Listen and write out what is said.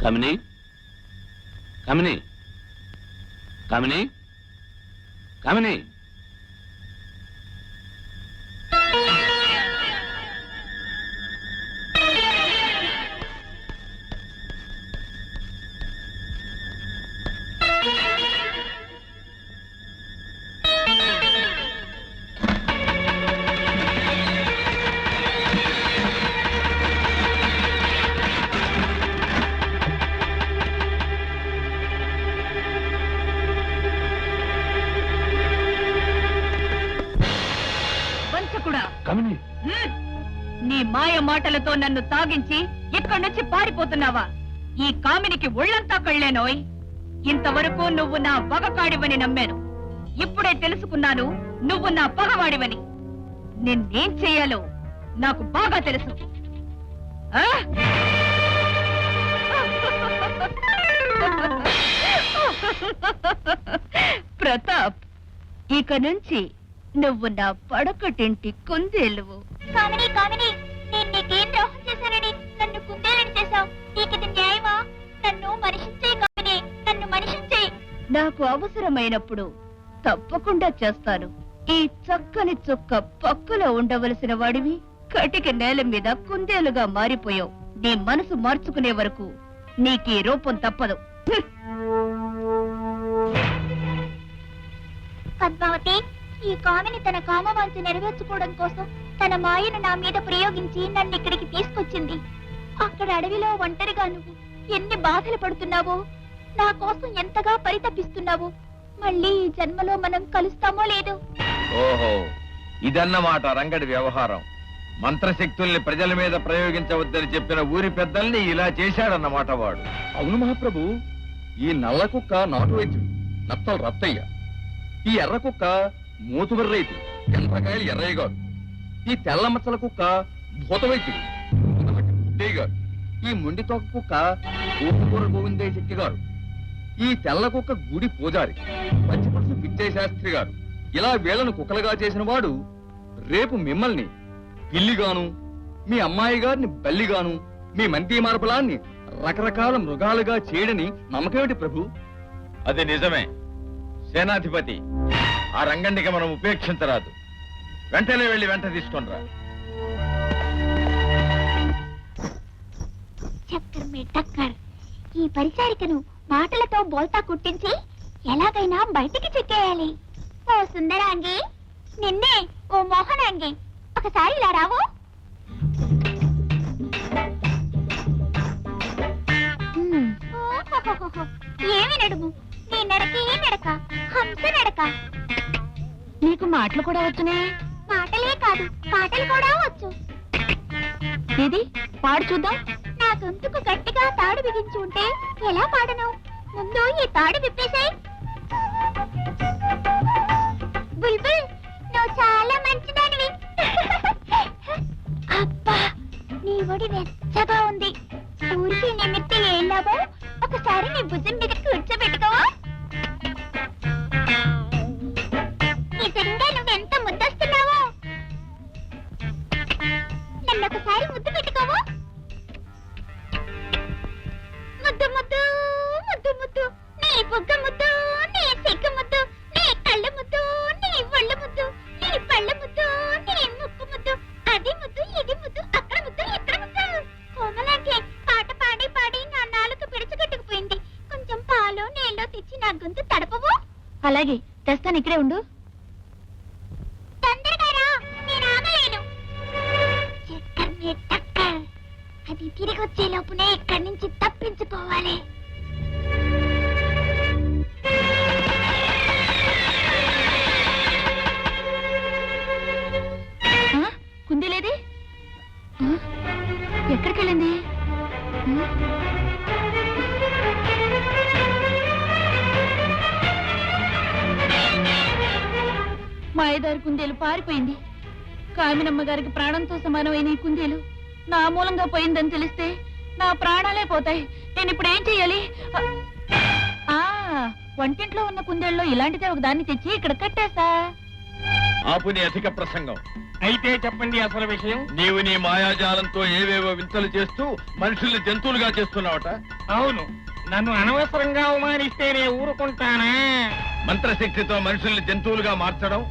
కామిని, కామిని, కామిని, కామిని. నీ మాయ మాటలతో నన్ను తాగించి ఇక్కడి నుంచి పారిపోతున్నావా? ఈ కామినికి ఒళ్ళంతా కళ్ళేనోయ్. ఇంతవరకు నువ్వు నా వగకాడివని నమ్మాను. ఇప్పుడే తెలుసుకున్నాను నువ్వు నా పగవాడివని. నిన్నేం చెయ్యాలో నాకు బాగా తెలుసు. ప్రతాప్, ఇక నుంచి నువ్వు నా పడకటింటి కుందేలువు. కామిని, కామిని, నేను నీకేం ద్రోహం చేశానని నన్ను కుందేలని చేశావు? నీకిది న్యాయమా? నన్ను మనిషించే కామిని, నన్ను మనిషించే. నాకు అవసరమైనప్పుడు తప్పకుండా చేస్తాను. ఈ చక్కని చుక్క పక్కలో ఉండవలసిన వాడివి కటిక నేల మీద కుందేలుగా మారిపోయావు. నీ మనసు మార్చుకునే వరకు నీకీ రూపం తప్పదు. పద్మావతి, ఈ కామిని తన కామవాంఛ నెరవేర్చుకోవడం కోసం తన మాయను నా మీద ప్రయోగించి నన్ను ఇక్కడికి తీసుకొచ్చింది. అక్కడ అడవిలో ఒంటరిగా నువ్వు ఎన్ని బాధలు పడుతున్నావో, నా కోసం ఎంతగా పరితపిస్తున్నావో. మళ్ళీ ఈ జన్మలో మనం కలుస్తామో లేదో. ఓహో, ఇదన్నమాట రంగడి వ్యవహారం. మంత్రశక్తుల్ని ప్రజల మీద ప్రయోగించవద్దని చెప్పిన ఊరి పెద్దల్ని ఇలా చేశాడన్నమాట వాడు. అవును మహాప్రభు, ఈ నల్ల కుక్క నాటు వైద్యుడు నత్తలు రత్తయ్య, ఈ ఎర్ర కుక్క మూతుబరి రైతు ఎండ్రకాయలు ఎర్రయ్య గారు, ఈ తెల్ల మచ్చల కుక్క భూత వైద్యుడు గుడ్డయ్య గారు, ఈ మొండి తోక కుక్క ఊపుకూర గోవిందయ్య శెట్టి గారు, ఈ తెల్ల కుక్క గుడి పూజారి పచ్చిపురుషు పిచ్చయ్య శాస్త్రి గారు. ఇలా వీళ్లను కుక్కలుగా చేసిన వాడు రేపు మిమ్మల్ని పిల్లిగాను, మీ అమ్మాయి గారిని బల్లిగాను, మీ మంతి మార్బలాన్ని రకరకాల మృగాలుగా చేయడని నమ్మకమేమిటి ప్రభు? అది నిజమే సేనాధిపతి. ఆ రంగండికి మనం ఉపేక్షించరాదు. వెంటనే వెళ్లి వెంట తీసుకొనిరా. ఈ పరిచారికను మాటలతో బోల్తా కుట్టించి ఎలాగైనా బయటికి చెక్కేయాలి. ఓ సుందరాంగి, నిన్నే. ఓ మోహనాంగి, ఒకసారి ఇలా రావు. ఏమి నడుము, నీ నడకే నడక, హంస నడక. నీకు మాటలు కూడా వచ్చునే? మాటలే కాదు, పాటలు కూడా వచ్చు. ఇది పాడు చూద్దాం. నా గొంతుకు గట్టిగా తాడు బిగించి ఉంటే ఎలా పాడను? ముందు ఈ తాడు విప్పేసాయి. బుల్బుల్, నువ్వు చాలా మంచిదానివి. అబ్బా, నీ ఒడి వెచ్చగా ఉంది. ఊరికి నిమిత్తి ఏం లాభం? ఒకసారి నీ భుజం మీద కూర్చోబెట్టుకోవా? నిజంగా నువ్వెంత ముద్దొస్తున్నావో. నన్ను ఒకసారి ముద్దు పెట్టుకోవా? ముద్దు ముద్దు ముద్దు ముద్దు, నీ బుగ్గ ముద్దు, నీ సిగ్గు ముద్దు, నీ కళ్ళ ముద్దు, నీ ఒళ్ళు ముద్దు, నీ పళ్ళ ముద్దు, నీ ముక్కు ముద్దు, అది ముద్దు, ఇది ముద్దు, అక్కడ ముద్దు, ఇక్కడ ముద్దు. కోమలాంటి పాట పాడి పాడి నా నాలుక పిడిచిగట్టుకుపోయింది. కొంచెం పాలు నీళ్ళు తెచ్చి నా గొంతు తడపవు? అలాగే తెస్తాను, ఇక్కడే ఉండు. తొందరగా రా, నేను ఆగలేను. అది తిరిగి వచ్చే లోపునే ఇక్కడి నుంచి తప్పించుకోవాలి. కుందేలేది ఎక్కడికి వెళ్ళింది? మాయదారి కుందేలు పారిపోయింది. కామినమ్మ గారికి ప్రాణంతో సమానమైన ఈ కుందేలు నా మూలంగా పోయిందని తెలిస్తే నా ప్రాణాలే పోతాయి. నేను ఇప్పుడు ఏం చెయ్యాలి? వంటింట్లో ఉన్న కుందేళ్ళలో ఇలాంటిదే ఒక దాన్ని తెచ్చి ఇక్కడ కట్టేసా. ఆపు నీ అధిక ప్రసంగం. అయితే చెప్పండి అసలు విషయం. నీవు నీ మాయాజాలంతో ఏవేవో వింతలు చేస్తూ మనుషుల్ని జంతువులుగా చేస్తున్నావట. అవును, నన్ను అనవసరంగా అవమానిస్తే నేను ఊరుకుంటానా? మంత్రశక్తితో మనుషుల్ని జంతువులుగా మార్చడం